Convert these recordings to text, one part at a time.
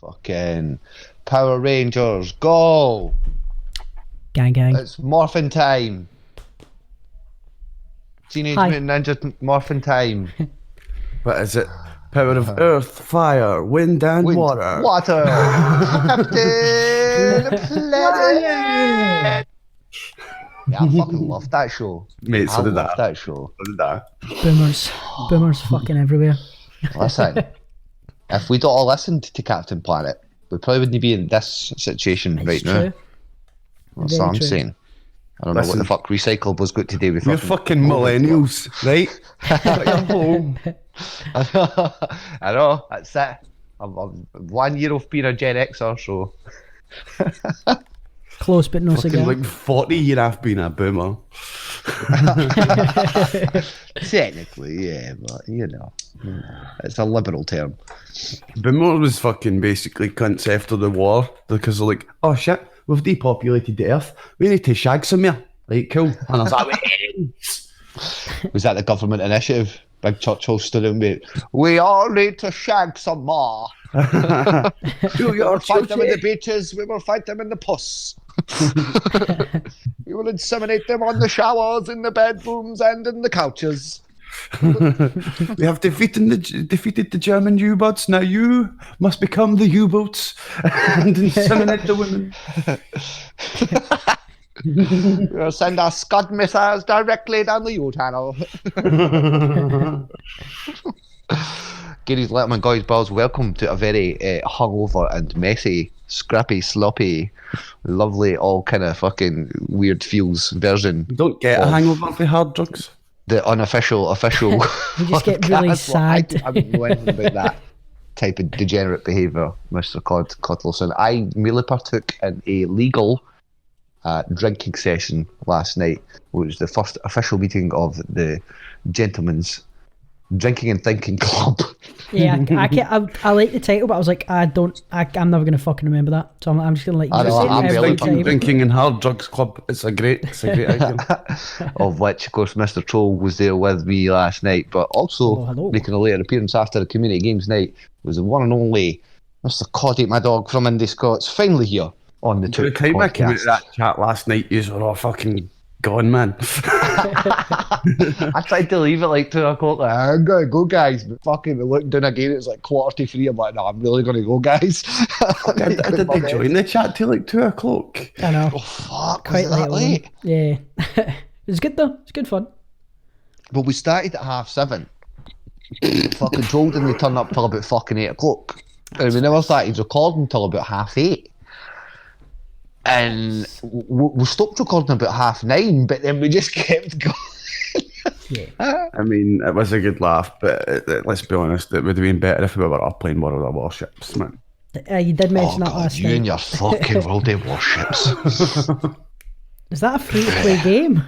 Fucking Power Rangers, go! Gang. It's morphin' time. Teenage Mutant Ninja morphin' time. What is it? Power of earth, fire, wind, and water. Water! Captain Planet! Yeah, I fucking love that show. Mate, so I did love that. that show. So did that. Boomers fucking everywhere. Listen, if we'd all listened to Captain Planet, we probably wouldn't be in this situation It's right true. now. That's Very what I'm true. saying. I don't know what the fuck recyclables got to do with We're fucking millennials, right? Shut your hole. I know, that's it. I'm 1 year off being a Gen Xer, so. Close, but no Fucking cigar. like 40 year I've been a boomer. Technically, yeah, but you know, it's a liberal term. Boomer was fucking basically cunts after the war because they're like, oh shit, we've depopulated the earth. We need to shag somewhere. Like, cool. And I was like, Was that the government initiative? Big Churchill stood in with, we all need to shag some more. do We your will fight them in the duty. beaches, we will fight them in the puss. We will inseminate them on the showers, in the bedrooms, and in the couches. We have defeated the German U-boats. Now you must become the U-boats and inseminate the women. We'll send our Scud missiles directly down the U-tunnel. Gary's Letterman guys, balls, welcome to a very hungover and messy, scrappy, sloppy, lovely, all kind of fucking weird feels version. You don't get a hangover for hard drugs. The unofficial official. You just get really podcast. Well, sad. I don't know anything about that type of degenerate behaviour, Mr. Cottlson. I merely partook in a legal drinking session last night, which was the first official meeting of the Gentlemen's Drinking and Thinking Club. Yeah, I like the title, but I was like, I'm never gonna fucking remember that, so I'm just gonna let you I know, say it I'm every barely time. Drinking and hard drugs club. It's a great item. Of which, of course, Mr. Troll was there with me last night, but also Hello. making a later appearance after the community games night was the one and only Mr. COD8MYdog from Indie Scots, finally here on the The TUOP time I came out of podcast. that chat last night, you were all fucking gone, man. I tried to leave at like 2 o'clock, like, I'm gonna go, guys, but fucking looking down again, it's like 2:45. I'm like, no, I'm really gonna go, guys. Did they join the chat till like 2 o'clock? I know. Oh fuck, Quite was it that late? Yeah. It was good though. It's good fun. But we started at 7:30. Fucking Joel didn't turn up till about fucking 8 o'clock. And we never started recording until about 8:30. And we stopped recording about 9:30, but then we just kept going. Yeah. I mean, it was a good laugh, but let's be honest, it would have been better if we were up playing World of Warships, man. You did mention that God, last you and night. your fucking World of Warships. Is that a free to play game?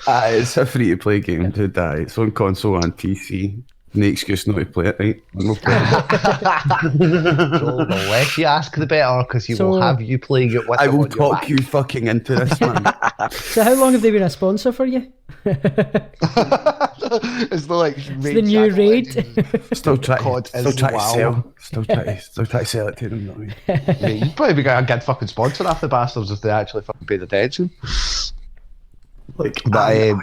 It's a free-to-play game to die. It's on console and PC. No excuse not to play it, right? We'll play it. Joel, the less you ask, the better, because he will So- have you playing it with I him will on your talk back. you fucking into this, man. So how long have they been a sponsor for you? It's the like The new raid. Still try COD to is sell. WoW. Still try to sell it to them. Know what I mean? Mate, you'd probably be a good fucking sponsor after the bastards if they actually fucking paid attention. Like, But,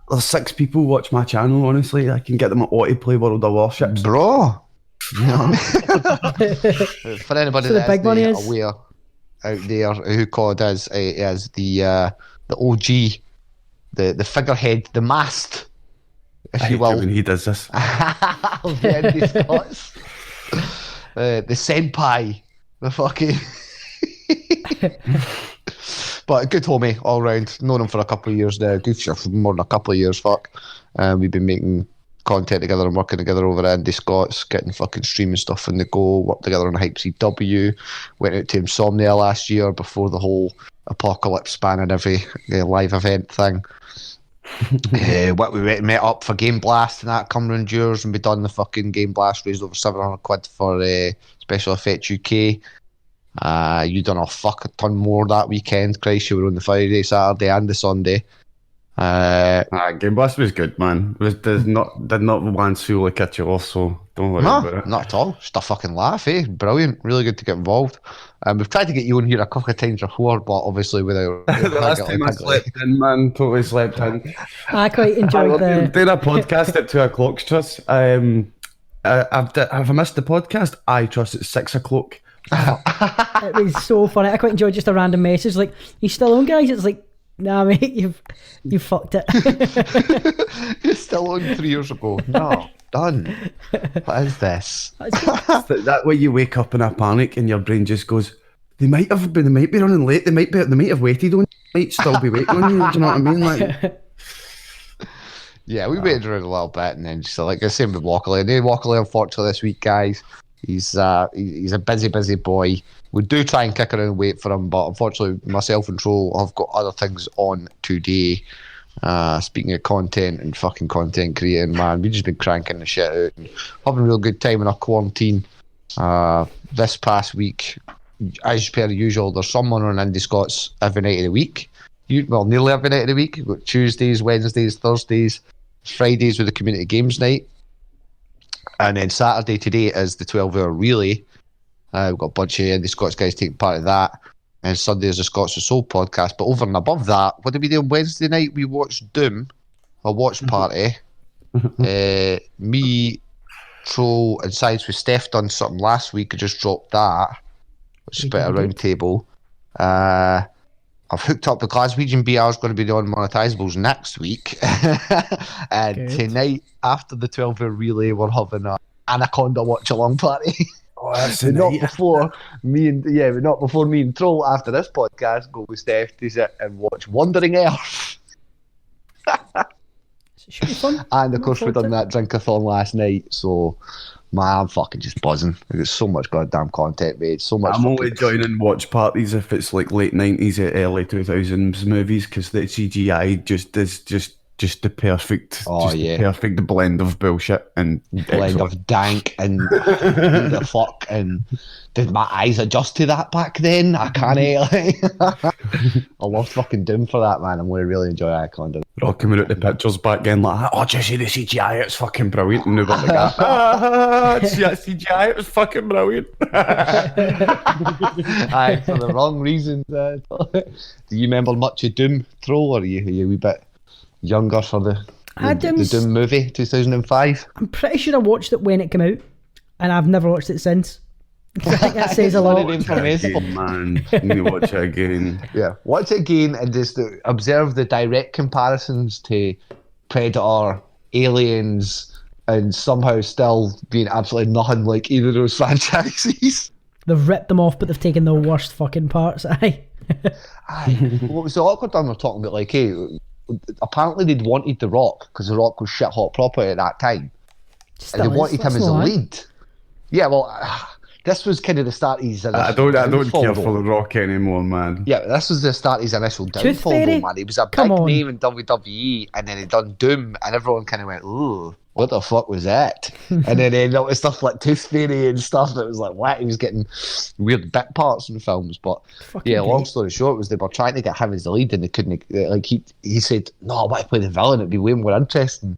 there's 6 people watch my channel. Honestly, I can get them to play World of Warships. Bro, you know what I mean? For anybody So the that big money isn't is? aware out there who COD is the OG, the figurehead, the mast, if I you hate will, when he does this. of the Indie Scots. The senpai, the fucking. But a good homie all round. Known him for a couple of years now. Good for more than a couple of years. Fuck. We've been making content together and working together over at Indie Scots, getting fucking streaming stuff in the go. Worked together on Hype CW. Went out to Insomnia last year before the whole apocalypse spanning every live event thing. What we met up for Game Blast and that come round yours, and we done the fucking Game Blast, raised over £700 for Special Effects UK. You done a fuck a ton more that weekend, Christ. You were on the Friday, Saturday, and the Sunday. Game Blast was good, man. Did not once feel like a chore, so don't worry about it. Not at all. Just a fucking laugh, eh? Brilliant. Really good to get involved. We've tried to get you on here a couple of times before, but obviously without... The last time I slept in, man. Totally slept in. I quite enjoyed doing a podcast at 2 o'clock, Trust. Have I missed the podcast? Aye, Trust, it's 6 o'clock. It was so funny. I quite enjoyed just a random message like, "You still on, guys?" It's like, nah, mate, you've fucked it. You're still on 3 years ago. No, done. What is this? That way you wake up in a panic and your brain just goes, they might be running late. They might have waited on you. Might still be waiting on you. Do you know what I mean? Like, yeah, we waited around a little bit, and then just like the same with Walkerley. And Walkerley, unfortunately, this week, guys, he's a busy boy. We do try and kick around and wait for him, but unfortunately, myself and Troll have got other things on today. Speaking of content and fucking content creating, man, we've just been cranking the shit out and having a real good time in our quarantine. This past week, as per usual, there's someone on Indie Scots every night of the week. Nearly every night of the week. We've got Tuesdays, Wednesdays, Thursdays, Fridays with the community games night. And then Saturday today is the 12-hour relay. We've got a bunch of Indie Scots guys taking part of that. And Sunday is the Scots of Soul podcast. But over and above that, what did we do on Wednesday night? We watched Doom, a watch party. Me, Troll, and Sides with Steph done something last week. I just dropped that, which is a bit of a round table. I've hooked up the Glaswegian BR is going to be the unmonetizables next week. And good. Tonight, after the 12-hour relay, we're having an Anaconda watch-along party. Oh, that's not before me and Troll after this podcast go with Steph to sit and watch Wandering Earth. It should be fun. And of course we done that drink-a-thon last night, so man, I'm fucking just buzzing. There's so much goddamn content made, so much. I'm only joining watch parties if it's like late 90s or early 2000s movies, because the CGI is just the perfect, the perfect blend of bullshit and blend of dank and who the fuck, and did my eyes adjust to that back then? I can't. I love fucking Doom for that, man. I'm going to really enjoy Anaconda. We're all coming out the pictures back then like, oh, did you see the CGI? It's fucking brilliant. And nobody got CGI, it was fucking brilliant. Aye, for the wrong reasons. Do you remember much of Doom, Troll, or are you a wee bit younger for the Doom movie, 2005? I'm pretty sure I watched it when it came out, and I've never watched it since. I think that says a lot. Man, you need to watch it again. Yeah, watch it again and just observe the direct comparisons to Predator, Aliens, and somehow still being absolutely nothing like either of those franchises. They've ripped them off, but they've taken the worst fucking parts. Aye. What was so awkward when we're talking about, like, hey, apparently they'd wanted The Rock because The Rock was shit hot property at that time, and they wanted him as a lead. Yeah, well, this was kind of the start of his I don't care for The Rock anymore, man. Yeah, this was the start of his initial downfall, though, man. He was a big name in WWE, and then he done Doom, and everyone kind of went, ooh, what the fuck was that? And then there was stuff like Tooth Fairy and stuff that was like, what? He was getting weird bit parts in films. But yeah, long story short was they were trying to get him as the lead, and they couldn't. Like he said, no, I want to play the villain. It'd be way more interesting.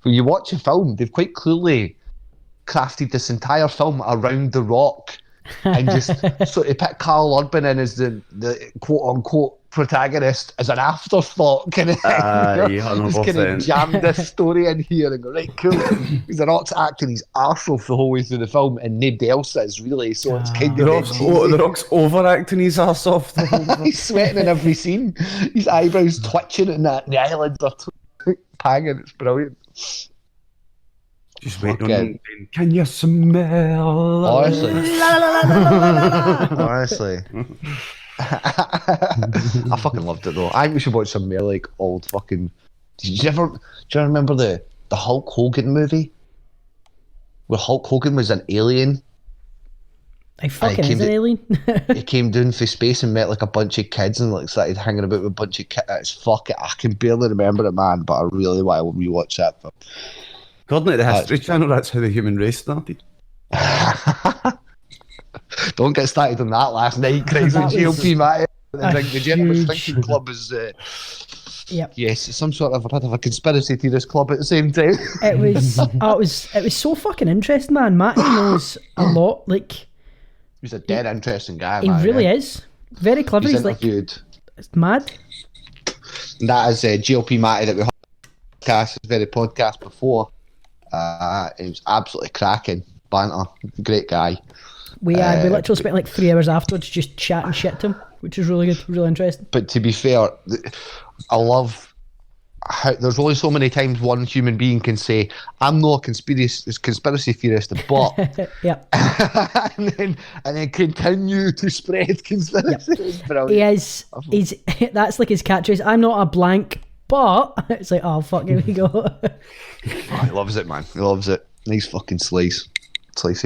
When you watch a film, they've quite clearly crafted this entire film around The Rock, and just sort of put Carl Urban in as the quote unquote protagonist as an afterthought, kind of just kind of jammed this story in here and go, right, cool. Because The Rock's acting his arse off the whole way through the film, and nobody else is really, so it's kind of The Rock's overacting his arse off the whole He's sweating in every scene, his eyebrows twitching and that, and the eyelids are hanging. It's brilliant. Just wait on him. Can you smell? Honestly. I fucking loved it though. I think we should watch some more like old fucking. Do you remember the Hulk Hogan movie? Where Hulk Hogan was an alien. He fucking is an alien. He came down from space and met like a bunch of kids and like started hanging about with a bunch of kids. Fuck it, I can barely remember it, man, but I really want to rewatch that. But according to the History Channel, that's how the human race started. Don't get started on that last night, crazy GOP, Matt. The Generous Thinking Club is Yep. Yes, it's some sort of a conspiracy theorist club at the same time. It was so fucking interesting, man. Matty knows a lot. Like, He's a dead interesting guy, he man. really is. Very clever. He's He's like, interviewed. it's mad. And that is GLP Matty that we had podcast, his very podcast before. It was absolutely cracking. Banter. Great guy. We literally spent like 3 hours afterwards just chatting shit to him, which was really good, really interesting. But to be fair, I love how there's only so many times one human being can say, I'm not a conspiracy theorist, but Yep. and then continue to spread conspiracy. It's brilliant. He's that's like his catchphrase. I'm not a blank, but it's like, oh fuck, here we go. Oh, he loves it, man. He loves it. Nice fucking slicey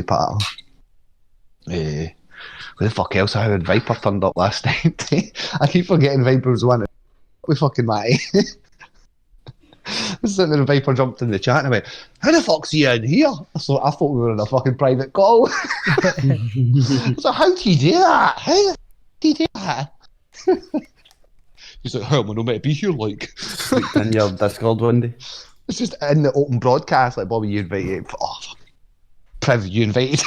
pattern. Where the fuck else? I heard Viper turned up last night. I keep forgetting Viper was one with fucking Matty. Sitting there, Viper jumped in the chat and I went, how the fuck's he in here? So I thought we were in a fucking private call. So how do you do that? How do you do that? He's like, how am I not meant to be here? Like, in your Discord one day. It's just in the open broadcast. Like, Bobby, you invited. Oh, fuck. Priv, you invited.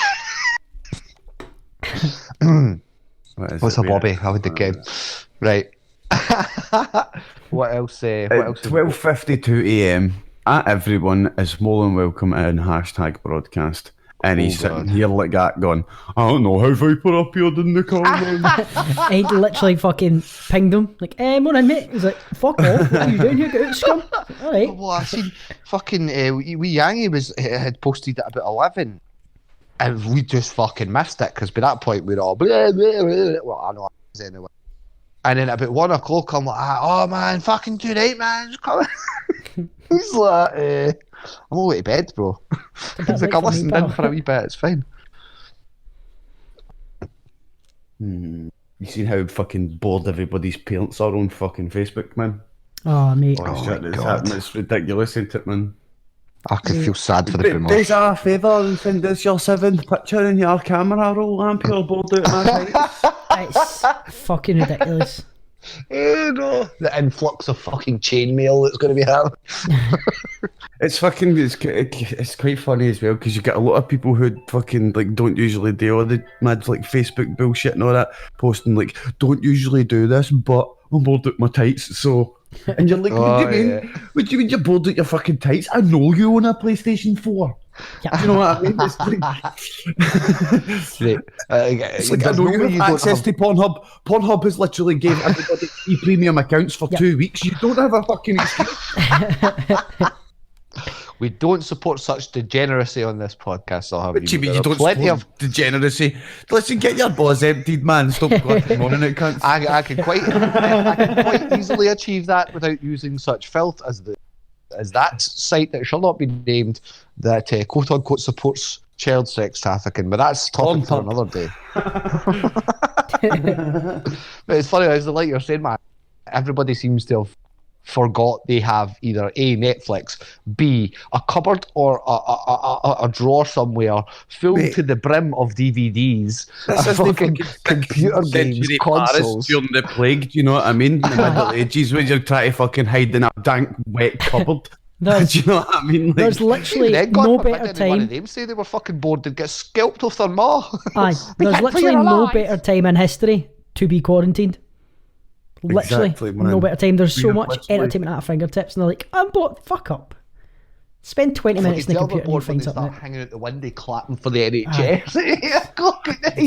What's up, Bobby? How would the game? Right. What else? At 12:52 a.m. at everyone is more than welcome in #broadcast. And he's sitting here like that going, I don't know how Viper appeared in the comment. He literally fucking pinged him. Like, morning, mate. He's like, fuck off. What are you doing here? Get out, scum. All right. Well, I seen fucking wee Yangy had posted at about 11. And we just fucking missed it because by that point we were all blah, blah, blah. Well, I know I was anyway. And then about 1 o'clock, I'm like, oh man, fucking tonight, man, just come. He's like, I'm all to bed, bro. He's like, I listened in for a wee bit, it's fine. You seen how fucking bored everybody's parents are on fucking Facebook, man? Oh, mate. Oh shit, it's ridiculous, isn't it, man? I can feel sad for the boomers. Does a favour and send us your 7th picture in your camera roll. I'm pure bored out of my tights. It's fucking ridiculous. Oh no, the influx of fucking chainmail that's going to be happening. It's quite funny as well because you get a lot of people who fucking like don't usually do all the mad like Facebook bullshit and all that, posting like, don't usually do this, but I'm bored out my tights, so. And you're like, what do you mean? What do you mean you're bored out your fucking tights? I know you own a PlayStation 4. Yeah. Do you know what I mean? It's like, I know you have access to Pornhub. Pornhub has literally gave everybody free premium accounts for 2 weeks. You don't have a fucking excuse. We don't support such degeneracy on this podcast. What do you mean you don't support degeneracy? Listen, get your balls emptied, man. Stop going on it, cunts. I can quite easily achieve that without using such filth as that site that shall not be named that quote unquote supports child sex trafficking. But that's topic for another day. But it's funny, as like you're saying, man. Everybody seems to have forgot they have either A, Netflix, B, a cupboard or a drawer somewhere filled to the brim of DVDs, fucking computer games, consoles. During the plague, do you know what I mean? In the Middle Ages, when you're trying to fucking hide in a dank, wet cupboard. Do you know what I mean? Like, there's literally no better time. One of them say they were fucking bored and get scalped off their maw. Aye, there's literally no better time in history to be quarantined. Literally, exactly, no better time. There's so much entertainment at our fingertips, and they're like, I'm bored. Fuck up. Spend 20 minutes in the computer and you find something. Start hanging out the window clapping for the NHS.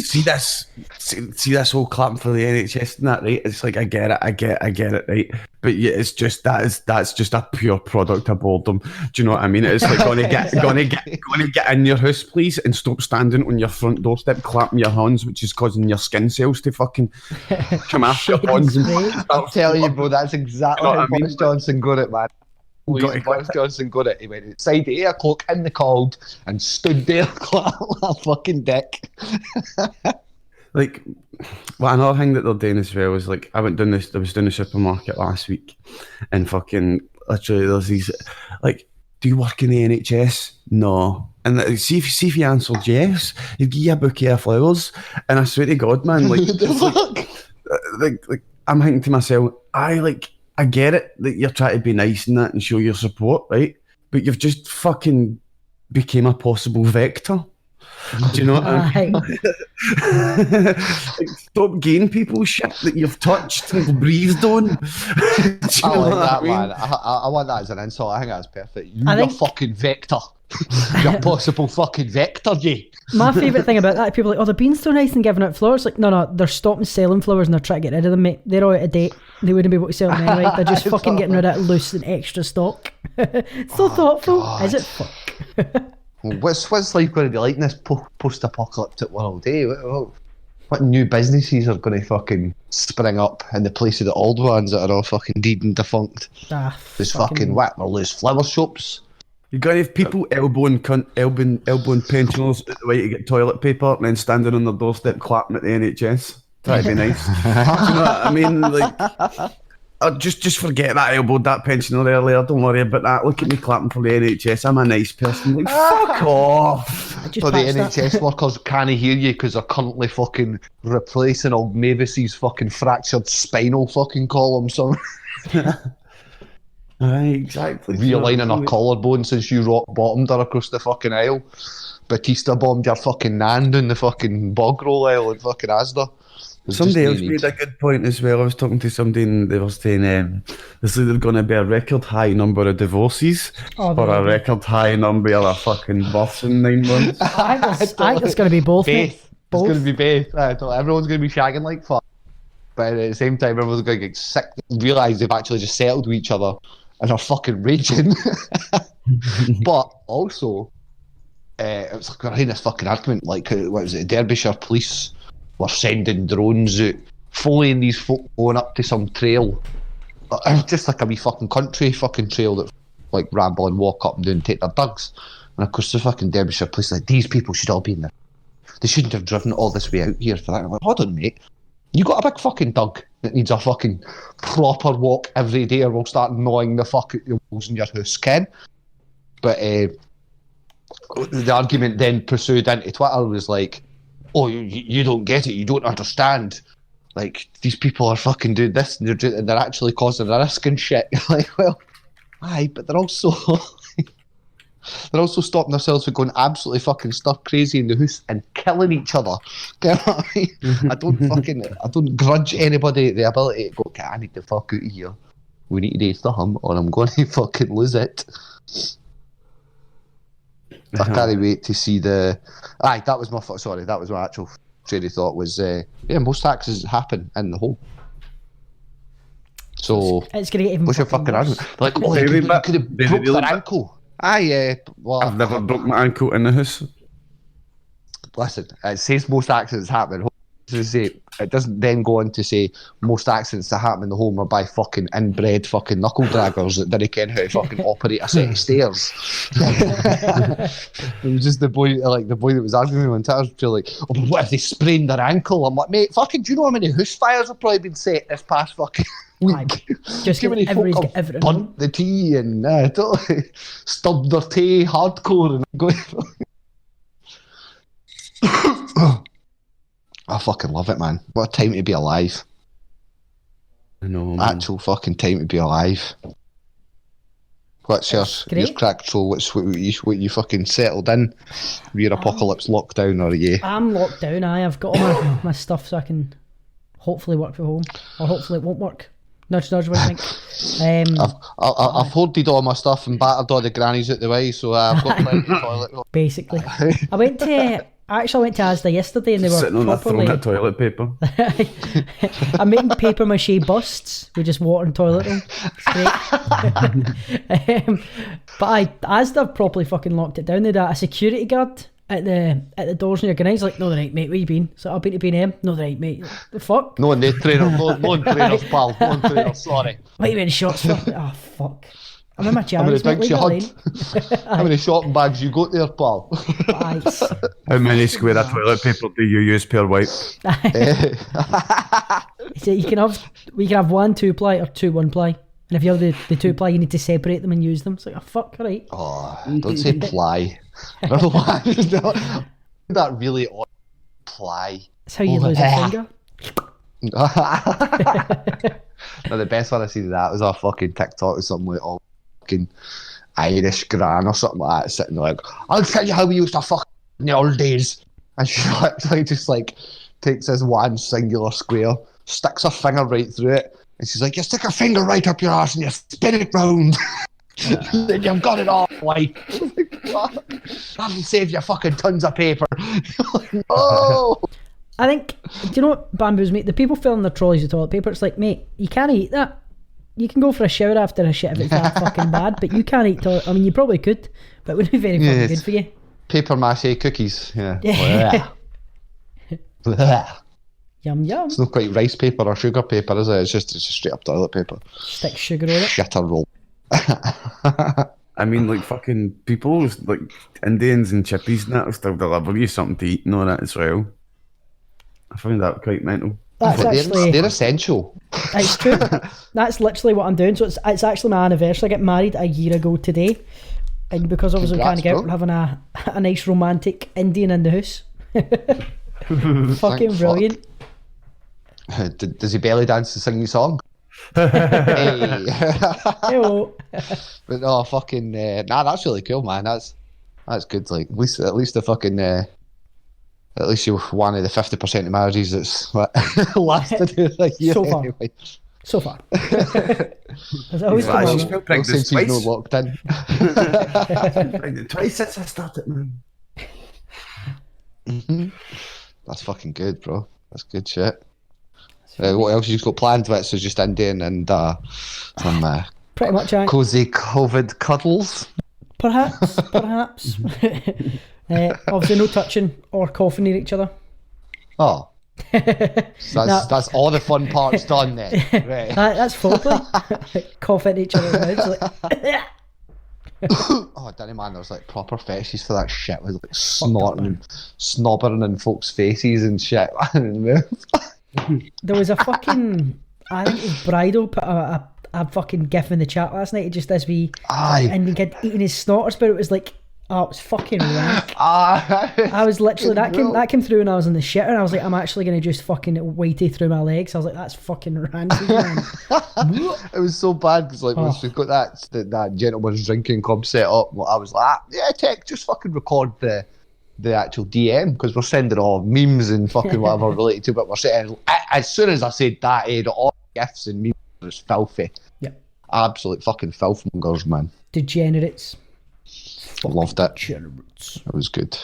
See this whole clapping for the NHS and that, right? It's like I get it, right? But yeah, it's just that's just a pure product of boredom. Do you know what I mean? It's like gonna get in your house, please, and stop standing on your front doorstep clapping your hands, which is causing your skin cells to fucking come after your hands. I'm telling you, bro, that's exactly how Boris Johnson got it, man. Boris Johnson got it. He went outside at 8 o'clock in the cold and stood there clapping a fucking dick. Like, well, another thing that they're doing as well is like, I was down the supermarket last week, and fucking literally there's these like, do you work in the NHS? No. And see if you answered yes, he'd give you a bouquet of flowers. And I swear to God, man, like, like I'm thinking to myself, I get it that you're trying to be nice and that and show your support, right? But you've just fucking became a possible vector. Do you know what I mean? Like, stop gaying people's shit that you've touched and breathed on. I like that, man. I want that as an insult. I think that's perfect. You're fucking vector. You're possible fucking vector, you. My favourite thing about that, people are like, oh, they're being so nice and giving out flowers. Like, no, they're stopping selling flowers and they're trying to get rid of them, mate. They're all out of date. They wouldn't be able to sell them anyway. They're just fucking getting rid of it loose and extra stock. So thoughtful. God. Is it? Fuck. What's life going to be like in this post-apocalyptic world, eh? What new businesses are going to fucking spring up in the place of the old ones that are all fucking dead and defunct? There's fucking what? We'll lose flower shops. You're going to have people elbowing pensioners at the way to get toilet paper and then standing on their doorstep clapping at the NHS. That'd be nice. Do you know what I mean? Like, just forget that I elbowed that pensioner earlier. Don't worry about that. Look at me clapping for the NHS. I'm a nice person. Like, fuck off. So the NHS workers can't hear you because they're currently fucking replacing old Mavis's fucking fractured spinal fucking column. So. Exactly. Realigning her collarbone since you rock bottomed her across the fucking aisle. Batista bombed your fucking nan down the fucking bog roll aisle in fucking Asda. Somebody else made a good point as well. I was talking to somebody and they were saying there's either going to be a record high number of divorces or a record high number of fucking births in 9 months. I think it's going to be both. It's going to be both. Everyone's going to be shagging like fuck. But at the same time, everyone's going to get sick and realise they've actually just settled with each other and are fucking raging. But also, it was like we're having this fucking argument, like, what was it, Derbyshire police were sending drones out, following these folk going up to some trail. Just like a wee fucking country fucking trail that like ramble and walk up and down and take their dugs. And of course the fucking Derbyshire police like, these people should all be in there. They shouldn't have driven all this way out here for that. I'm like, hold on, mate. You got a big fucking dog that needs a fucking proper walk every day or we'll start gnawing the fuck out your walls in your house, Ken. But the argument then pursued into Twitter was like, oh, you don't get it, you don't understand. Like, these people are fucking doing this and they're actually causing a risk and shit. Like, well, aye, but they're also stopping themselves from going absolutely fucking stuff crazy in the house and killing each other. You know what I mean? I don't grudge anybody the ability to go, okay, I need to fuck out of here. We need to do something or I'm going to fucking lose it. I can't wait to see that was my actual train of thought was, most taxes happen in the home. So, it's going to get even what's your fucking argument? Like, oh, you could have broke their ankle. Well, I've never broke my ankle in the house. Listen, it says most accidents happen in home. It doesn't then go on to say most accidents that happen in the home are by fucking inbred fucking knuckle draggers that didn't care how to fucking operate a set of stairs. It was just the boy that was arguing with me on Twitter, like, oh, but what if they sprained their ankle? I'm like, mate, fucking, do you know how many house fires have probably been set this past fucking week? Just give everybody's got everything. Burnt the tea and stubbed their tea hardcore and going. I fucking love it, man. What a time to be alive. I know, man. Actual fucking time to be alive. What's your crack troll? What you fucking settled in? Your apocalypse lockdown, or are you? I'm locked down, I've got all my stuff so I can hopefully work from home. Or hopefully it won't work. Nudge, what do you think? I've hoarded all my stuff and battered all the grannies out the way, so I've got plenty of toilet. Basically. I went to Asda yesterday and they were sitting on properly... that toilet paper. I'm making paper mache busts with just water and toilet roll. It's great. But Asda properly fucking locked it down. They had a security guard at the doors near Grenades, like, no, they're right, mate, where you been? So I've been to B&M, no, they're right, mate. The fuck? No, they trainer, no trainers, pal. No trainers, sorry. What are you wearing shots for? Oh, fuck. I'm in my jams. How many bags you had? How many shopping bags you got there, pal? Nice. How many square of toilet paper do you use per wipe? So we can have 1 2-ply or 2 1-ply. And if you have the 2-ply, you need to separate them and use them. It's like, oh, fuck, all right. Oh, don't say ply. I don't know why. That really odd ply. That's how you lose a finger. No, the best one I seen of that was a fucking TikTok or something like all fucking Irish gran or something like that sitting there like, I'll tell you how we used to fuck in the old days. And she literally just like takes this one singular square, sticks her finger right through it, and she's like, you stick a finger right up your arse and you spin it round. Then you've got it all, like, that'll save you fucking tons of paper. Like, no. I think, do you know what bamboos, mate? The people filling their trolleys with toilet paper, it's like, mate, you can't eat that. You can go for a shower after a shit if it's that fucking bad, but you can't eat toilet. I mean, you probably could, but it wouldn't be very fucking good for you. Paper mache cookies, yeah. Yum yum. It's not quite rice paper or sugar paper, is it? It's just straight up toilet paper. Stick sugar on it. Shitter roll. I mean, like fucking people, like Indians and chippies and that will still deliver you something to eat and all that as well. I find that quite mental. That's actually... They're essential. It's true. That's literally what I'm doing. So it's actually my anniversary. I get married a year ago today. And because obviously we can't get out, we're having a nice romantic Indian in the house. Fucking brilliant. Does he belly dance and sing you song? Hey. Hello. But no, fucking nah, that's really cool, man. That's good. Like at least the fucking at least you're one of the 50% of marriages that's lasted a year. So far. Anyway. So far. There's always She's still pregnant since twice. he's no locked in. Pregnant twice since I started, man. Mm-hmm. That's fucking good, bro. That's good shit. What else you've got planned with? So just Indian and some pretty much cozy COVID cuddles. Perhaps. Obviously no touching or coughing near each other. Oh. So that's all the fun parts done then. Right. That's foreplay. Cough into each other's mouths like Oh, Danny, man, there's like proper fetishes for that shit with like snorting and snobbering in folks' faces and shit. There was a fucking, I think it was Bridal put a fucking gif in the chat last night. It just this wee Indian kid eating his snorters, but it was like, oh, it was fucking rank. I was literally, that came through and I was in the shitter and I was like, I'm actually going to just fucking weighty through my legs. I was like, that's fucking rancid, man. It was so bad because like once we've got that gentleman's drinking club set up, I was like, yeah, tech, just fucking record the actual DM because we're sending all memes and fucking whatever related to it. But we're saying as soon as I said that, all gifs and memes was filthy. Yeah, absolute fucking filth mongers, man. Degenerates. Loved it. Degenerates. It was good.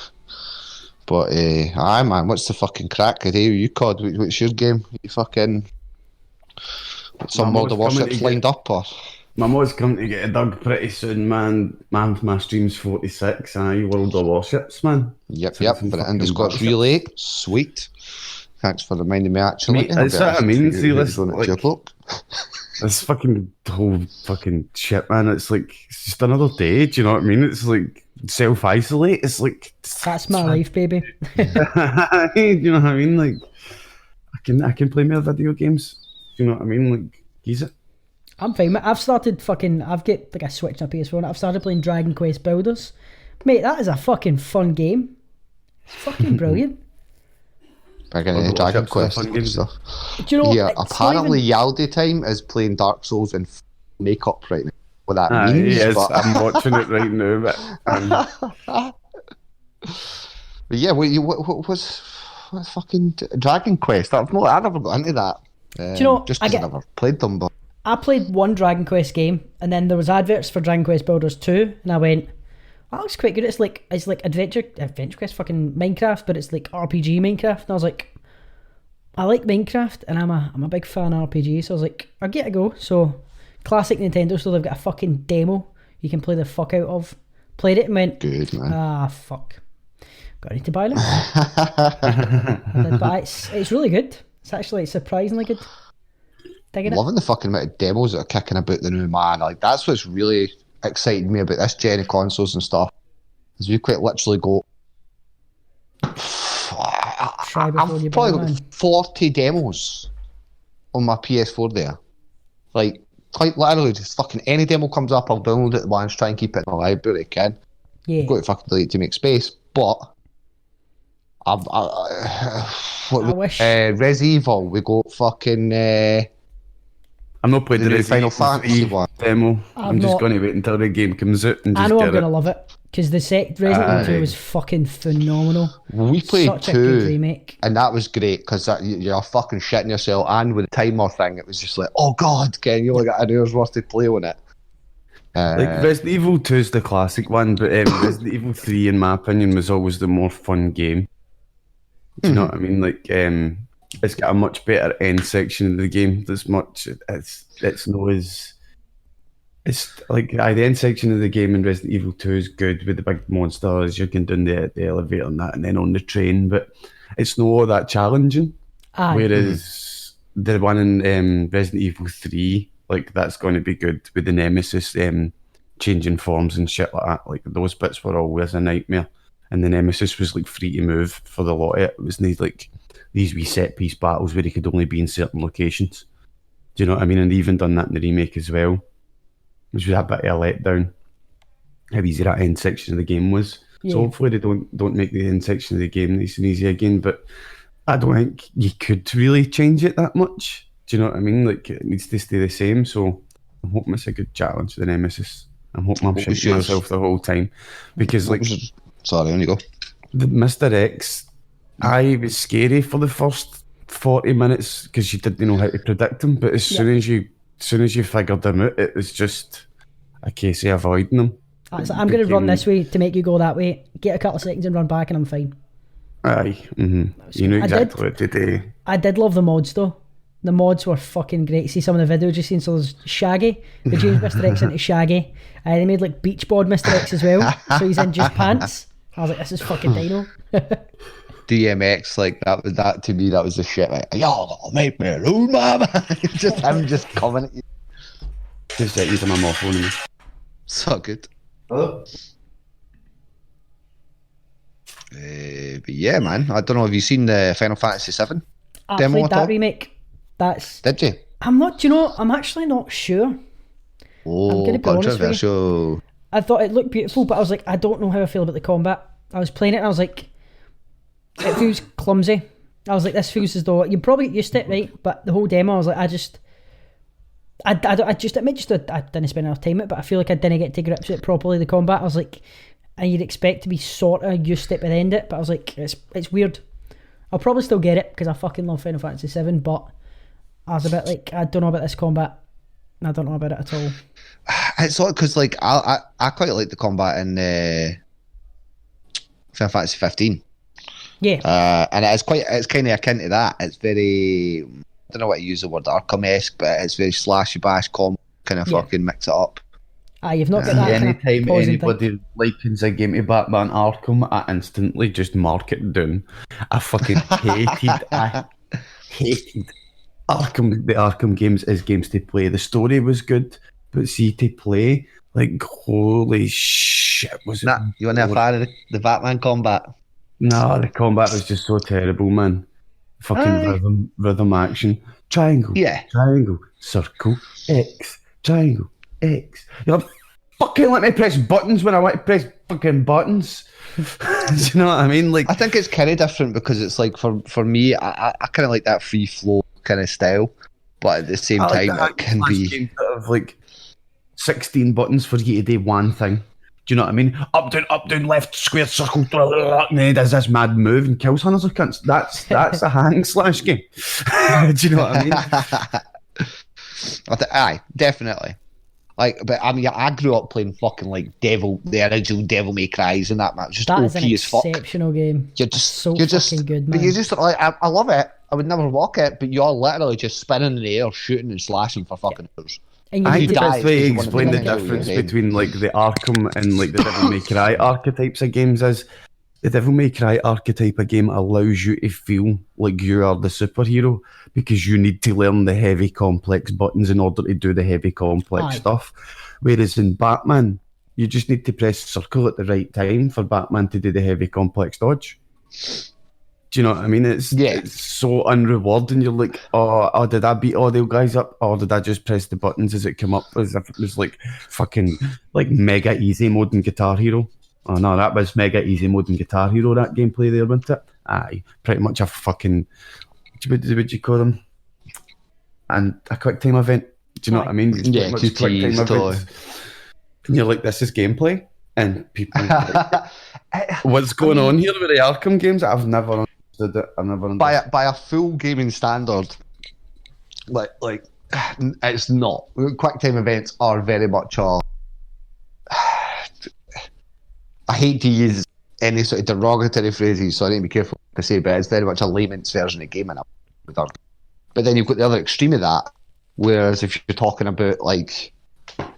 But aye, man, what's the fucking crack today? You COD? What's your game? You fucking some World of Warships lined up or? My mod's coming to get a dog pretty soon, man. My stream's 46. World of Warships, man. Yep. But it ended Scott's relay. Sweet. Thanks for reminding me. Actually, that's what I mean. See, listen, like, look. This fucking whole fucking shit, man. It's like it's just another day. Do you know what I mean? It's like self-isolate. It's like that's my life, baby. Do you know what I mean? Like I can play more video games. Do you know what I mean? Like use it. I'm fine. I've started fucking. I've got like a Switch and a PS4. And I've started playing Dragon Quest Builders. Mate, that is a fucking fun game. It's fucking brilliant. Big into Dragon Quest and stuff. Do you know? Yeah, apparently Yaldi time is playing Dark Souls in makeup right now. What that means? Yes, but... I'm watching it right now. But yeah, what was fucking Dragon Quest? I never got into that. Do you know? Just because I never played them, but. I played one Dragon Quest game, and then there was adverts for Dragon Quest Builders 2, and I went, that looks quite good. It's like Adventure Quest, fucking Minecraft, but it's like RPG Minecraft. And I was like, I like Minecraft, and I'm a big fan of RPG, so I was like, I'll get a go. So, classic Nintendo, so they've got a fucking demo you can play the fuck out of. Played it and went, good, man. Fuck. Got need to buy them. But it's really good. It's actually surprisingly good. Loving the fucking amount of demos that are kicking about the new man. Like that's what's really excited me about this gen of consoles and stuff. Is we quite literally go. I've probably got 40 demos on my PS4 there. Like quite literally, just fucking any demo comes up, I'll download it once, try and keep it in my library. Can yeah. I've got to fucking delete to make space, but. I wish Res Evil. We got fucking. I'm not playing the new Resident Final Evil Fantasy 3 one. demo. I'm just not- going to wait until the game comes out and just I know I'm get going to it. love it. Because the Resident Evil 2 was fucking phenomenal. We played Such a good 2, remake. and that was great because you're fucking shitting yourself. And with the timer thing, it was just like, oh god, Ken, you only got an hour's worth to play on it. Like Resident Evil 2 is the classic one, but Resident Evil 3, in my opinion, was always the more fun game. Do you know what I mean? Like, it's got a much better end section of the game. There's much. It's no as. It's like the end section of the game in Resident Evil 2 is good with the big monsters. You can do the elevator and that, and then on the train, but it's not all that challenging. Aye. Whereas the one in Resident Evil 3, like that's going to be good with the Nemesis changing forms and shit like that. Like those bits were always a nightmare, and the Nemesis was like free to move for the lot of it. It was these wee set piece battles where he could only be in certain locations. Do you know what I mean? And they even done that in the remake as well, which was a bit of a letdown. How easy that end section of the game was. Yeah. So hopefully they don't make the end section of the game nice and easy again. But I don't think you could really change it that much. Do you know what I mean? Like it needs to stay the same. So I'm hoping it's a good challenge to the Nemesis. I'm hoping I'm shitting myself the whole time because sorry, on you go. The Mr. X, I was scary for the first 40 minutes because you didn't know how to predict him. But as soon as you figured them out, it was just a case of avoiding them. So I'm going to run this way to make you go that way. Get a couple of seconds and run back, and I'm fine. Aye, you know exactly what to do. I did love the mods though. The mods were fucking great. See some of the videos you've seen. So there's Shaggy. They changed Mr. X into Shaggy. They made like beach board Mr. X as well. So he's in just pants. I was like, this is fucking Dino. DMX, like that to me, that was the shit. Like, y'all make me rude, man. Just him just coming at you. Just using my morphone. So good. Hello? But yeah, man. I don't know. Have you seen the Final Fantasy VII I demo played at that all? remake. Did you? I'm not. Do you know? I'm actually not sure. Oh, gonna be honest with you. controversial. I thought it looked beautiful, but I was like, I don't know how I feel about the combat. I was playing it and I was like, it feels clumsy. I was like, this feels as though you probably get used to it, right? But the whole demo, I was like, I didn't spend enough time with it, but I feel like I didn't get to grips with it properly. The combat, I was like, and you'd expect to be sort of used to it by the end of it, but I was like, it's weird. I'll probably still get it because I fucking love Final Fantasy VII, but I was a bit like, I don't know about this combat. I don't know about it at all. It's odd because like I quite like the combat in Final Fantasy 15. Yeah. And it's kind of akin to that. It's very, I don't know what to use the word, Arkham-esque, but it's very slashy bash combo, kind of fucking mix it up. You've not got that kind of Anytime pausing thing. anybody likens a game to Batman Arkham, I instantly just mark it down. I fucking hated Arkham. The Arkham games as games to play. The story was good, but see to play, like holy shit, was it? Nah, you want to fan of the Batman combat? Nah, the combat was just so terrible, man. Fucking rhythm action. Triangle. Yeah. Triangle. Circle. X. Triangle. X. You fucking let me press buttons when I want to press fucking buttons. Do you know what I mean? Like, I think it's kind of different because it's like for me, I kind of like that free flow kind of style, but at the same time, it can be of like 16 buttons for you to do one thing. Do you know what I mean? Up, down, left, square, circle, and then he does this mad move and kills hundreds of cunts. That's a hang slash game. Do you know what I mean? Aye, definitely. Like, but I mean, I grew up playing fucking like the original Devil May Cry's and that, man. It was just That OP is an as fuck. exceptional game. You're just fucking good, man. But you just like, I love it. I would never walk it, but you're literally just spinning in the air, shooting and slashing for fucking hours. And I you think need the to best way to because you explain wanna the be able to difference use it. between like the Arkham and like the Devil May Cry archetypes of games is the Devil May Cry archetype of game allows you to feel like you are the superhero because you need to learn the heavy complex buttons in order to do the heavy complex stuff. Whereas in Batman, you just need to press circle at the right time for Batman to do the heavy complex dodge. Do you know what I mean? It's so unrewarding. You're like, oh, did I beat all the guys up? Or did I just press the buttons as it came up as if it was like fucking like mega easy mode in Guitar Hero? Oh no, that was mega easy mode in Guitar Hero, that gameplay there, wasn't it? Aye, pretty much a fucking, what do you call them? And a quick time event. Do you know what I mean? It's Yeah, pretty much quick QTEs, time totally. events. And you're like, this is gameplay, and people are like, what's going on here with the Arkham games? I've never understood it. I've never understood. By a full gaming standard, like it's not. Quick time events are very much a. I hate to use any sort of derogatory phrases, so I need to be careful to say, but it's very much a layman's version of gaming. But then you've got the other extreme of that, whereas if you're talking about like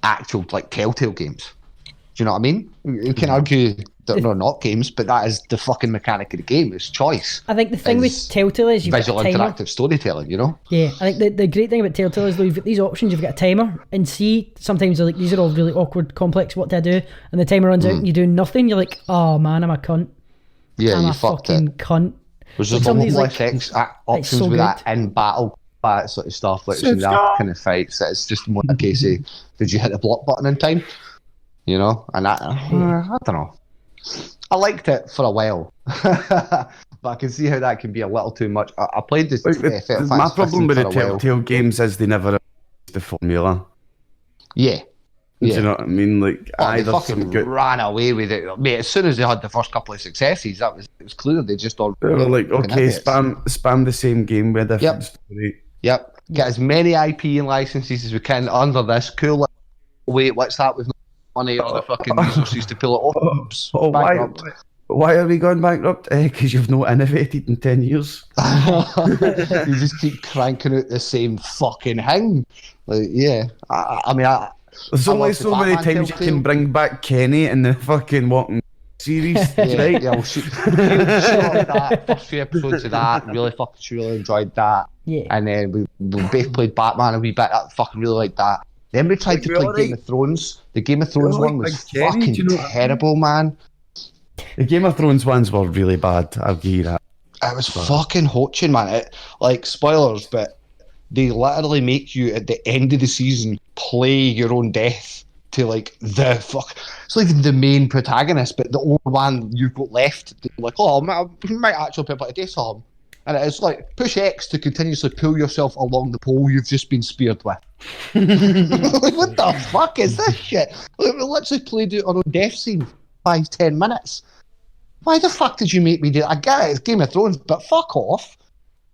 actual like Telltale games, do you know what I mean? You can argue that they're not games, but that is the fucking mechanic of the game. It's choice. I think the thing with Telltale is you've visual got a timer. interactive storytelling, you know? Yeah, I think the great thing about Telltale is though you've got these options, you've got a timer, and see, sometimes they're like, these are all really awkward, complex, what do I do? And the timer runs out and you do nothing, you're like, oh man, I'm a cunt. Yeah, I'm you a fucked fucking it. cunt. There's Like just somebody's almost like, options so with good. that in battle, that sort of stuff, like in that kind of fights. It's just more a case of, did you hit the block button in time? You know? And I don't know. I liked it for a while, but I can see how that can be a little too much. I played this. My problem with the Telltale games is they never the formula. Yeah. Do you know what I mean? Like, They either fucking ran away with it, mate. As soon as they had the first couple of successes, it was clear they just all. they were like, okay, spam the same game with a different story. Yep. Get as many IP and licenses as we can under this. Cool. Wait, what's that? We've no money or the fucking resources to pull it off. Oops, why are we going bankrupt? Because you've not innovated in 10 years. You just keep cranking out the same fucking thing. Like, yeah. I mean, there's only so many times you can bring back Kenny in the fucking Walking series, right? Yeah, we'll shoot that. First few episodes of that, really enjoyed that. Yeah. And then we both played Batman a wee bit. I fucking really liked that. Then we tried to play Game of Thrones. The Game of Thrones one was fucking terrible, man. The Game of Thrones ones were really bad. I'll give you that. It was fucking hoaching, man. Like, spoilers, but they literally make you at the end of the season play your own death to like the fuck. It's like the main protagonist, but the only one you've got left. Like, oh, I might actually put a death on him. And it's like push X to continuously pull yourself along the pole you've just been speared with. Like, what the fuck is this shit? Like, we literally played out our own death scene 5-10 minutes. Why the fuck did you make me do that? I get it, it's Game of Thrones, but fuck off.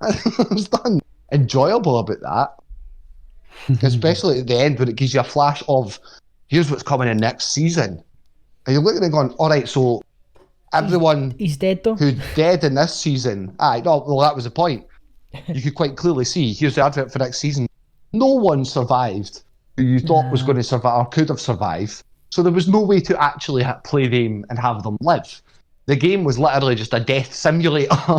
There's nothing enjoyable about that. Especially at the end when it gives you a flash of here's what's coming in next season. And you're looking and going, alright, so everyone he's dead though. who's dead in this season, well, that was the point. You could quite clearly see, here's the advert for next season. No one survived who you thought was going to survive or could have survived. So there was no way to actually play them and have them live. The game was literally just a death simulator.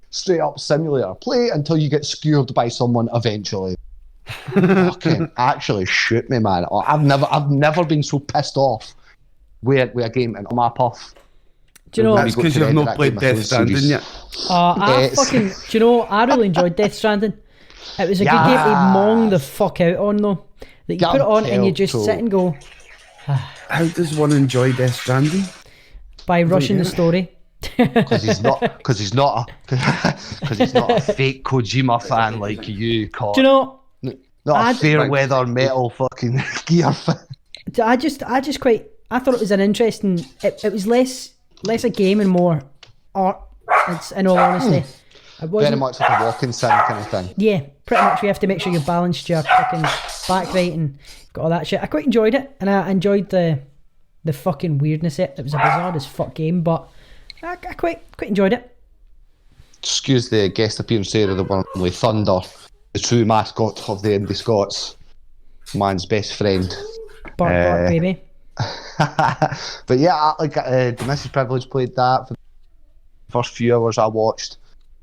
Straight up simulator. Play until you get skewered by someone eventually. Fucking actually shoot me, man. I've never been so pissed off with a game and on my puff. Do you know? That's because you've not played Death Stranding yet. Do you know? I really enjoyed Death Stranding. It was a good game to mong the fuck out on though. That you put it on and you just sit and go. How does one enjoy Death Stranding? By rushing the story. Because he's not a fake Kojima fan like you, Colin. Do you know? Not a fair weather metal fucking gear fan. I thought it was an interesting. It was less a game and more art. In all honesty, it wasn't very much like a walking sim kind of thing. Yeah, pretty much. You have to make sure you balanced your fucking back right and got all that shit. I quite enjoyed it, and I enjoyed the fucking weirdness. It was a bizarre as fuck game, but I quite enjoyed it. Excuse the guest appearance there of the one with Thunder, the true mascot of the Indie Scots, man's best friend. Bark, baby. But yeah, Domestic Privilege played that for the first few hours I watched.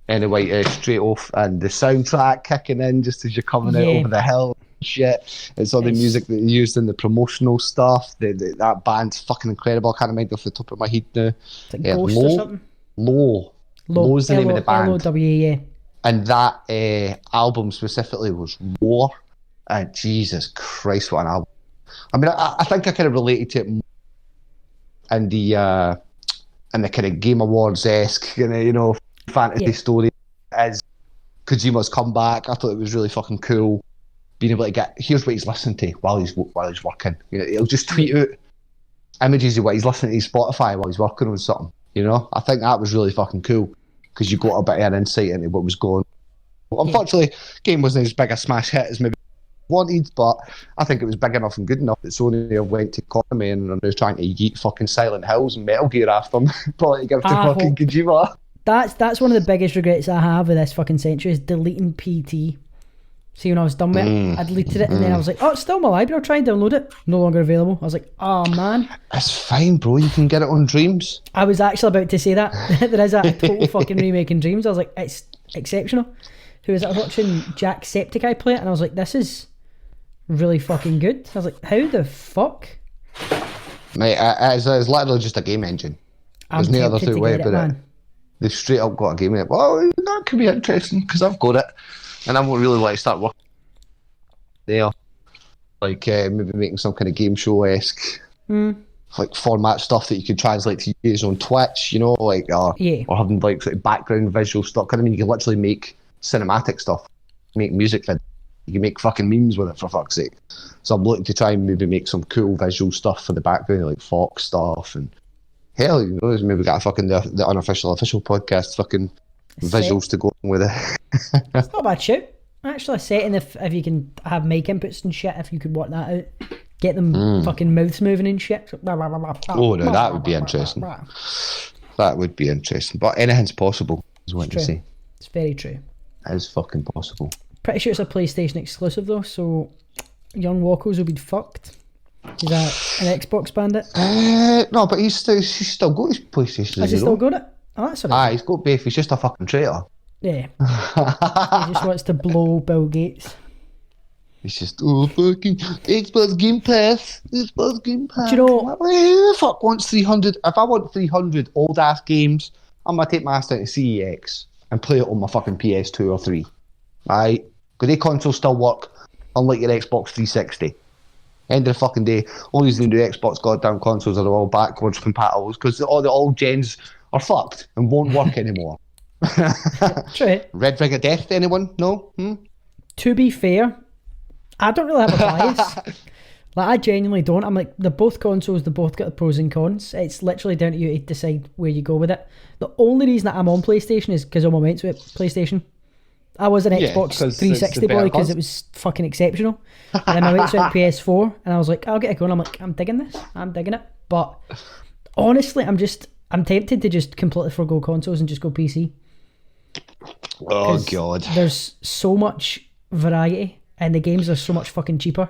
Anyway, straight off, and the soundtrack kicking in just as you're coming out over the hill. Shit, it's all the music that they used in the promotional stuff. That band's fucking incredible. I can't remember off the top of my head now. It's like Ghost or something. Low's the name of the band. L-O-W-E, yeah. And that album specifically was War. And Jesus Christ, what an album! I mean, I think I kind of related to it more in the kind of Game Awards-esque, fantasy story as Kojima's comeback. I thought it was really fucking cool. being able to get, here's what he's listening to while he's working. You know, he'll just tweet out images of what he's listening to his Spotify while he's working on something. You know, I think that was really fucking cool because you got a bit of an insight into what was going on. Well, unfortunately, game wasn't as big a smash hit as maybe wanted, but I think it was big enough and good enough that Sony went to Konami and are now trying to yeet fucking Silent Hills and Metal Gear after them, probably to give to fucking Kojima. That's one of the biggest regrets I have with this fucking century is deleting PT. See, when I was done with it, I deleted it and then I was like, oh, it's still in my library, I'll try and download it. No longer available. I was like, oh man. It's fine, bro, you can get it on Dreams. I was actually about to say that. There is a total fucking remake in Dreams. I was like, it's exceptional. Who was I watching Jacksepticeye play it and I was like, this is really fucking good. I was like, how the fuck? Mate, it's literally just a game engine. There's no other two way about it. They've straight up got a game engine. Well, that could be interesting because I've got it. And I won't really like start working there. Like maybe making some kind of game show-esque like format stuff that you can translate to use on Twitch, you know, like or having like sort of background visual stuff. I mean, you can literally make cinematic stuff, make music videos. You can make fucking memes with it, for fuck's sake. So I'm looking to try and maybe make some cool visual stuff for the background, like Fox stuff, and hell, you know, maybe got a fucking the Unofficial Official Podcast fucking visuals to go on with it. It's not a bad shit. Actually, setting if you can have mic inputs and shit, if you could work that out, get them fucking mouths moving and shit. Oh no, that would be interesting. That would be interesting. But anything's possible, is what I say. It's very true. It is fucking possible. Pretty sure it's a PlayStation exclusive though, so young Wackles will be fucked. Is that an Xbox bandit? No, but he's still got his PlayStation. Has he still got it? Oh, that's alright. He's got both. He's just a fucking traitor. Yeah. He just wants to blow Bill Gates. He's just, fucking Xbox Game Pass. Xbox Game Pass. Do you know? Who the fuck wants 300? If I want 300 old ass games, I'm gonna take my ass down to CEX and play it on my fucking PS2 or 3. Right? Because they consoles still work, unlike your Xbox 360. End of the fucking day, all these new Xbox goddamn consoles are all backwards compatible because all the old gens are fucked and won't work anymore. True. Red Ring of Death to anyone? No? To be fair, I don't really have a bias. Like, I genuinely don't. I'm like, they're both consoles, they both got the pros and cons. It's literally down to you to decide where you go with it. The only reason that I'm on PlayStation is because I'm went to it, PlayStation. I was an Xbox 360 boy because it was fucking exceptional. And then I went to PS4 and I was like, I'll get it going. I'm like, I'm digging this. I'm digging it. But honestly, I'm tempted to just completely forgo consoles and just go PC. Oh, God. There's so much variety and the games are so much fucking cheaper.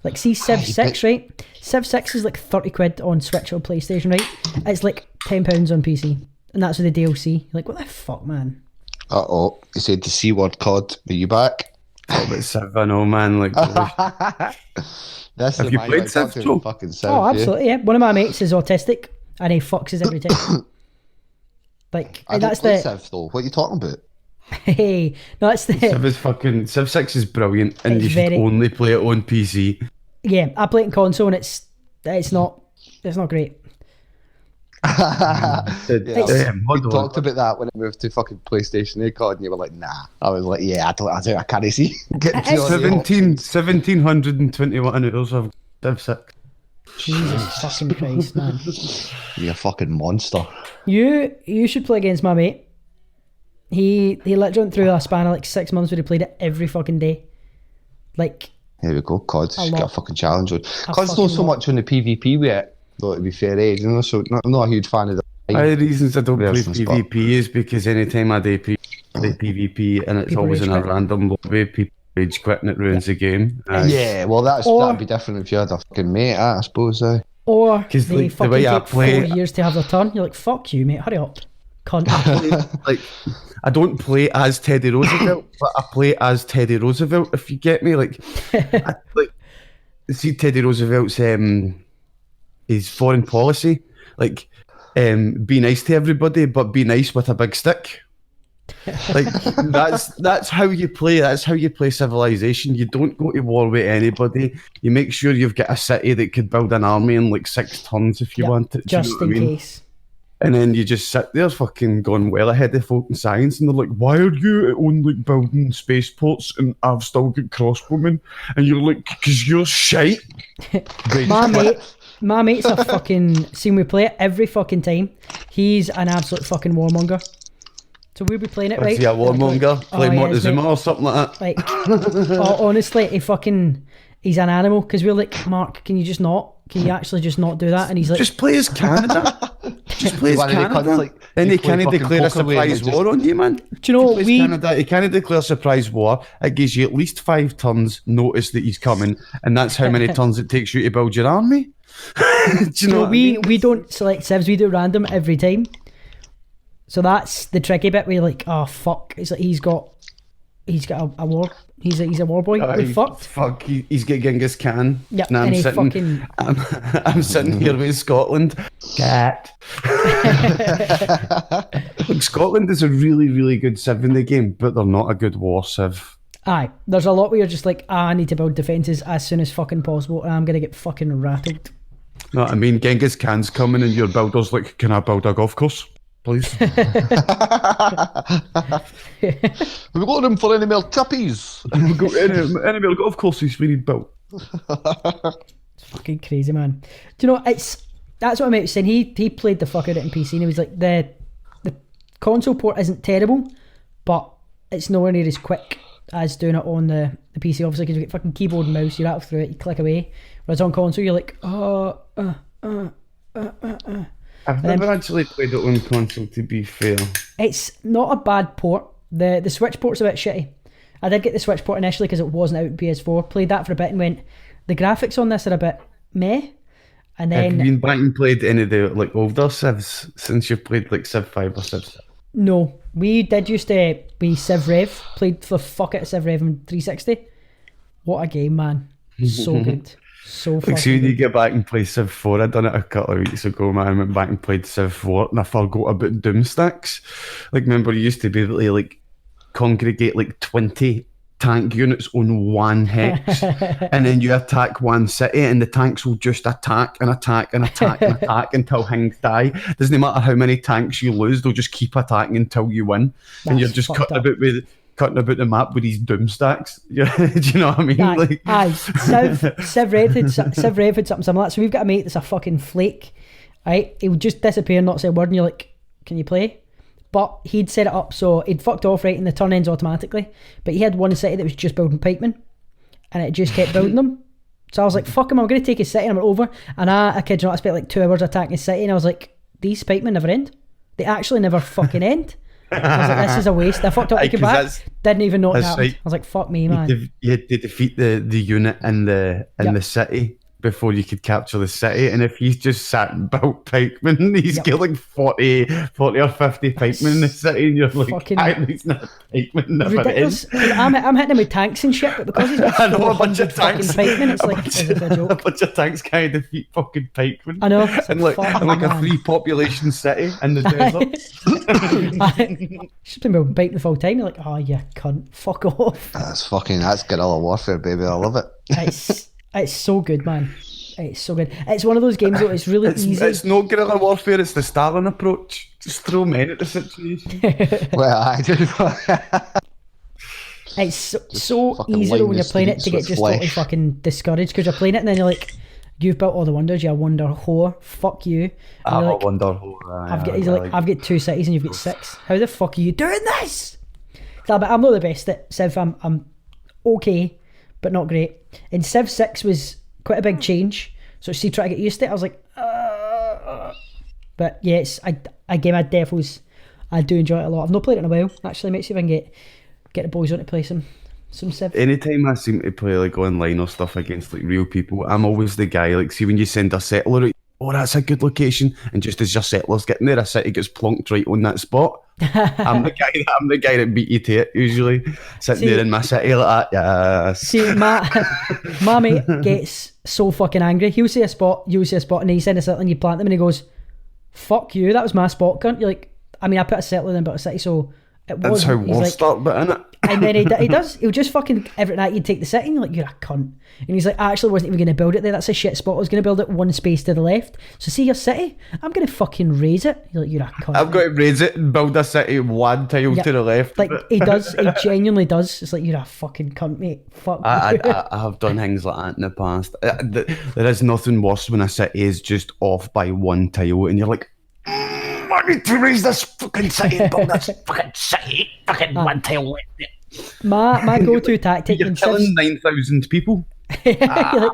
Like, see Civ 6, right? Civ 6 is like 30 quid on Switch or PlayStation, right? It's like £10 on PC. And that's with the DLC. You're like, what the fuck, man? Uh-oh. You said the C word, COD. Are you back? Oh, but Civ, I know, man. Like, have you played Civ, Joe? Fucking Civ, oh, absolutely, yeah. One of my mates is autistic and he fucks us every time. Like, I don't play Civ, though. What are you talking about? Hey, no, that's the... Civ 6 is brilliant and you should only play it on PC. Yeah, I play it on console and it's not great. We talked about that when it moved to fucking PlayStation COD and you were like, nah. I was like, yeah, I can't see. 1721 hours of Civ 6. Jesus fucking Christ, man. You're a fucking monster. You should play against my mate. He literally went through a span of like 6 months where he played it every fucking day. Like, here we go, COD. Should get a fucking challenge on. COD's not so much on the PvP with it, though, to be fair, you know, so I'm not a huge fan of the the reasons I don't play PvP is because anytime I do PvP and it's people always in a random lobby, people rage quit and it ruins the game. Yeah, well that'd be different if you had a fucking mate, I suppose. Or they fucking take 4 years to have their turn. You're like, fuck you, mate, hurry up. Cunt. Like, I don't play as Teddy Roosevelt, but I play as Teddy Roosevelt, if you get me. Like, see Teddy Roosevelt's his foreign policy, like, be nice to everybody, but be nice with a big stick. Like, that's how you play. That's how you play Civilization. You don't go to war with anybody. You make sure you've got a city that could build an army in like 6 turns if you want it. Just in case. And then you just sit there fucking going well ahead of folk in science, and they're like, why are you only building spaceports and I've still got crossbowmen? And you're like, because you're shite. My mate's a fucking... See, we play it every fucking time. He's an absolute fucking warmonger. So we'll be playing it, right? Is he a warmonger? Play Montezuma or something like that? Like, honestly, he's an animal, because we're like, Mark, can you actually just not do that? And he's like... Just play as Canada. Just play as Canada. Then he can't declare a surprise war on you, man. Do you know what He can't declare a surprise war. It gives you at least 5 turns notice that he's coming, and that's how many turns it takes you to build your army. Do you know what I mean? We don't select civs, we do random every time. So that's the tricky bit where you're like, oh fuck. It's like he's got a war. He's a war boy. We're fucked. Fuck, he's got Genghis Khan. Yeah, and I'm sitting here with Scotland. Cat. Look, Scotland is a really, really good civ in the game, but they're not a good war civ. Aye, there's a lot where you're just like, I need to build defences as soon as fucking possible, and I'm going to get fucking rattled. No, I mean, Genghis Khan's coming and your builder's like, can I build a golf course, please? Have we got room for any more tippies? We've got any more golf courses we need built. It's fucking crazy, man. Do you know, that's what I meant saying. He played the fuck out of it in PC, and he was like, the console port isn't terrible, but it's nowhere near as quick as doing it on the PC, obviously, because you get fucking keyboard and mouse, you rattle through it, you click away. Whereas on console, you're like, I've never actually played it on console, to be fair. It's not a bad port. The Switch port's a bit shitty. I did get the Switch port initially because it wasn't out on PS4. Played that for a bit and went, the graphics on this are a bit meh. And then... Have you been back and played any of the like older civs since you've played like Civ 5 or Civ 6? No. We did used to be Civ Rev. Played the fuck out of Civ Rev on 360. What a game, man. So good. So fucking see, when you good. get back and play Civ 4, I done it a couple of weeks ago, man. I went back and played Civ 4 and I forgot about doom stacks. Like, remember, you used to be able to like congregate like 20 tank units on one hex, and then you attack one city and the tanks will just attack and attack and attack and attack until things die. Doesn't matter how many tanks you lose, they'll just keep attacking until you win. And you're just cutting about the map with these doom stacks. Do you know what I mean? Aye. Civ Rev had something similar. So we've got a mate that's a fucking flake, right? He would just disappear and not say a word, and you're like, can you play? But he'd set it up so he'd fucked off, right, and the turn ends automatically. But he had one city that was just building pikemen, and it just kept building them. So I was like, fuck him, I'm going to take his city, and I went over, and I kid you not, I spent like 2 hours attacking his city, and I was like, these pikemen never end. They actually never fucking end. I was like, this is a waste. I fucked up, came back, didn't even know it happened. Right. I was like, fuck me, man. You had to defeat the unit in the city before you could capture the city, and if he's just sat and built pikemen, he's got like 40 or 50 pikemen in the city, and you're like, he's not pikemen, never ends. I'm hitting him with tanks and shit, but because he's got 400 fucking pikemen, it's like, is it a joke? A bunch of tanks can't defeat fucking pikemen. I know. And like a 3 population city in the desert. Should have been pikemen the full time. You're like, oh, you cunt, fuck off. That's guerrilla warfare, baby. I love it. It's so good, man. It's so good. It's one of those games though, it's really easy. It's not guerrilla warfare, it's the Stalin approach. Just throw men at the situation. Well, I do. It's so easy though when you're playing it to get just totally fucking discouraged, because you're playing it and then you're like, you've built all the wonders, you're a wonder whore, fuck you. I'm a wonder whore. I've got 2 cities and you've got 6. How the fuck are you doing this? I'm not the best at Civ. I'm okay, but not great. And Civ 6 was quite a big change, so see, try to get used to it. I was like, but yes, I do enjoy it a lot. I've not played it in a while, actually. Might see if I can get the boys on to play some Civ. Anytime I seem to play like online or stuff against like real people, I'm always the guy, like, see when you send a settler out, oh, that's a good location, and just as your settler's getting there, a city gets plonked right on that spot. I'm the guy that beat you to it, usually. Sitting there in my city like that, yeah. See, my mate gets so fucking angry. He'll say a spot, you'll say a spot, and then you send a settler and you plant them, and he goes, fuck you, that was my spot, cunt. You're like, I mean, I put a settler in, but a city, so it was. That's how war start, but innit? And then he'll just fucking, every night you'd take the city and you're like, you're a cunt. And he's like, I actually wasn't even going to build it there. That's a shit spot. I was going to build it one space to the left. So see your city? I'm going to fucking raise it. You're like, you're a cunt. I've got to raise it and build a city one tile to the left. Like, he does. He genuinely does. It's like, you're a fucking cunt, mate. Fuck. I have done things like that in the past. There is nothing worse when a city is just off by one tile and you're like, I need to raise this fucking city and build this fucking city. Fucking one tile left. My go-to tactic You're in killing 9,000 people. You're like,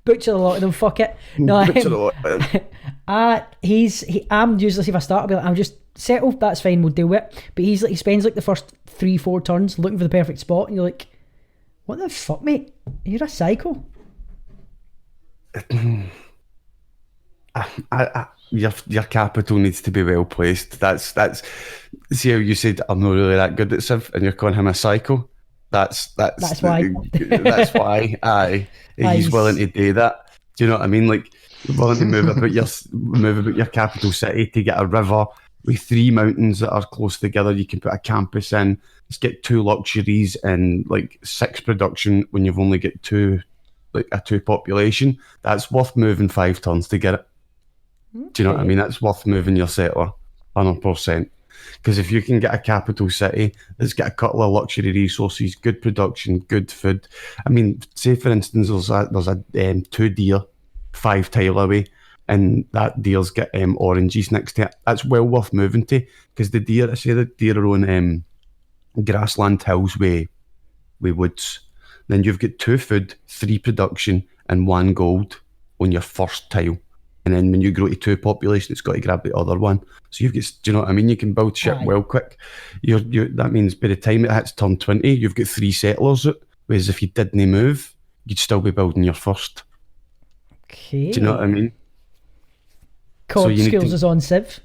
butcher a lot of them, fuck it. No, Butcher a lot of them. I'm usually, if I start, I'll be like, I'm just settled, that's fine, we'll deal with it. But he's like, he spends like the first 3-4 turns looking for the perfect spot, and you're like, what the fuck, mate? You're a psycho. Your capital needs to be well placed. That's see how you said I'm not really that good at Civ and you're calling him a psycho. That's why. That's why. Aye, he's willing to do that. Do you know what I mean? Like willing to move about your capital city to get a river with 3 mountains that are close together. You can put a campus in. Let's get 2 luxuries and like 6 production when you've only got 2, like a 2 population. That's worth moving 5 turns to get it. Do you know what I mean? That's worth moving your settler 100%. Because if you can get a capital city that's got a couple of luxury resources, good production, good food. I mean, say for instance, there's a 2 deer 5 tile away, and that deer's got oranges next to it. That's well worth moving to, because the deer are on grassland hills with woods. Then you've got 2 food, 3 production, and 1 gold on your first tile. And then when you grow to 2 population, it's got to grab the other one. So you've got, do you know what I mean? You can build shit well quick. That means by the time it hits turn 20, you've got 3 settlers. Whereas if you didn't move, you'd still be building your first. Okay. Do you know what I mean? COD skills is on Civ.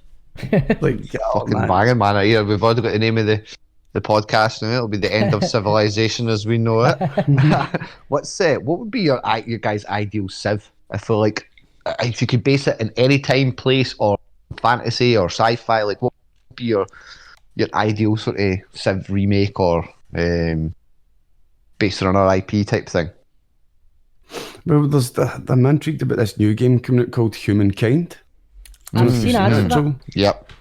Like, fucking banging, man. Here, we've already got the name of the podcast now. It'll be the end of civilization as we know it. What would be your guys' ideal Civ? I feel like if you could base it in any time, place, or fantasy or sci-fi, like what would be your ideal sort of Civ remake or based on another IP type thing? Well, I'm intrigued about this new game coming out called Humankind. I've seen ads for that. Yep.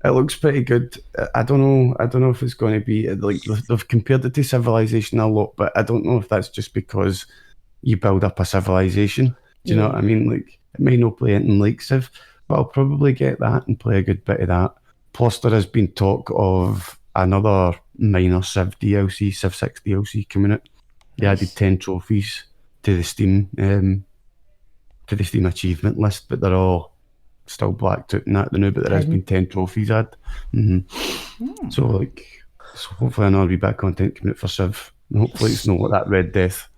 It looks pretty good. I don't know if it's going to be like they've compared it to Civilization a lot, but I don't know if that's just because you build up a civilization. Do you know what I mean? Like, it may not play anything like Civ, but I'll probably get that and play a good bit of that. Plus, there has been talk of another minor Civ DLC, Civ 6 DLC coming out. They added 10 trophies to the Steam achievement list, but they're all still blacked out in that now. But there has been 10 trophies added. So hopefully another wee bit of content coming out for Civ. And hopefully it's not like that Red Death.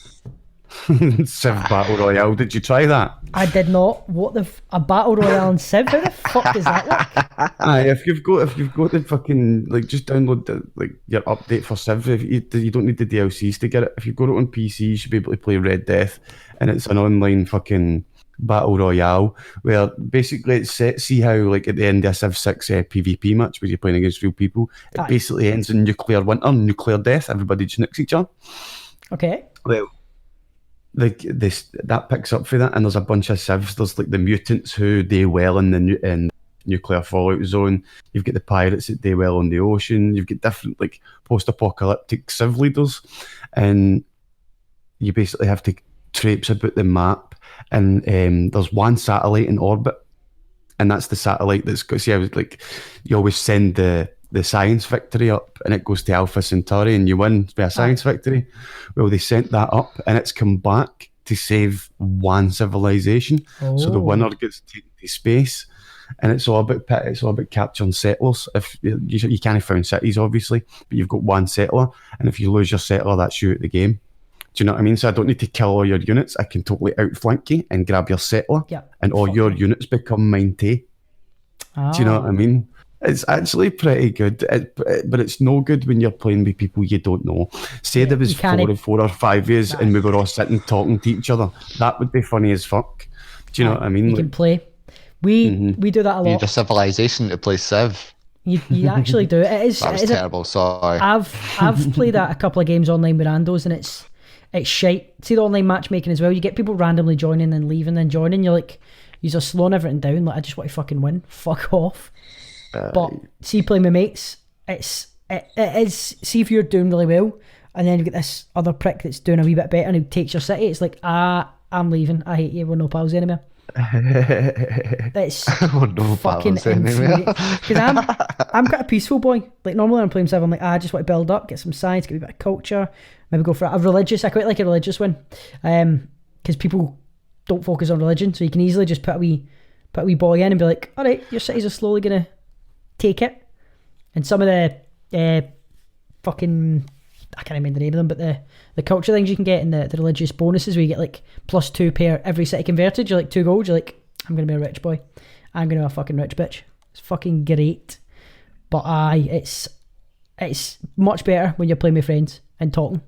Civ Battle Royale. Did you try that? I did not. What a Battle Royale in Civ? How the fuck does that work? Aye, if you've got the fucking just download your update for Civ. If you don't need the DLCs to get it. If you've got it on PC, you should be able to play Red Death, and it's an online fucking Battle Royale where basically it's set. See how like at the end of a Civ 6 PvP match where you're playing against real people, it basically ends in nuclear winter, nuclear death. Everybody just nicks each other. Okay. Well, that picks up for that, and there's a bunch of civs. There's like the mutants who do well in the nuclear fallout zone. You've got the pirates that do well on the ocean. You've got different like post-apocalyptic civ leaders, and you basically have to traipse about the map. And there's one satellite in orbit, and that's the satellite that's got. See, I was like, you always send the science victory up, and it goes to Alpha Centauri, and you win by a science victory. Well, they sent that up, and it's come back to save one civilization. So the winner gets taken to space, and it's all about capturing settlers. If you can't find cities, obviously, but you've got one settler, and if you lose your settler, that's you at the game. Do you know what I mean? So I don't need to kill all your units. I can totally outflank you and grab your settler, and all your units become mine too. Do you know what I mean? It's actually pretty good, but it's no good when you're playing with people you don't know. Say there was 4 or 5 years and we were all sitting talking to each other. That would be funny as fuck. Do you know what I mean? You can play. We do that a lot. You need a civilization to play Civ. You actually do. It is. That was it is terrible. Sorry. I've played a couple of games online with randos, and it's shite. See the online matchmaking as well. You get people randomly joining and leaving, then joining. You're like, you're slowing everything down. Like, I just want to fucking win. Fuck off. But see, playing with mates, it is. See if you're doing really well, and then you get this other prick that's doing a wee bit better, and who takes your city. It's like, I'm leaving. I hate you. We're no pals anymore. That's no fucking infuriating. Because I'm quite a peaceful boy. Like, normally when I'm playing stuff, I'm like, I just want to build up, get some science, get a bit of culture, maybe go for a religious. I quite like a religious one, because people don't focus on religion, so you can easily just put a wee boy in and be like, all right, your cities are slowly gonna take it. And some of the fucking, I can't remember the name of them, but the culture things you can get in the religious bonuses, where you get like +2 per every city converted. You're like 2 gold. You're like, I'm gonna be a rich boy. I'm gonna be a fucking rich bitch. It's fucking great. But it's much better when you're playing with friends and talking.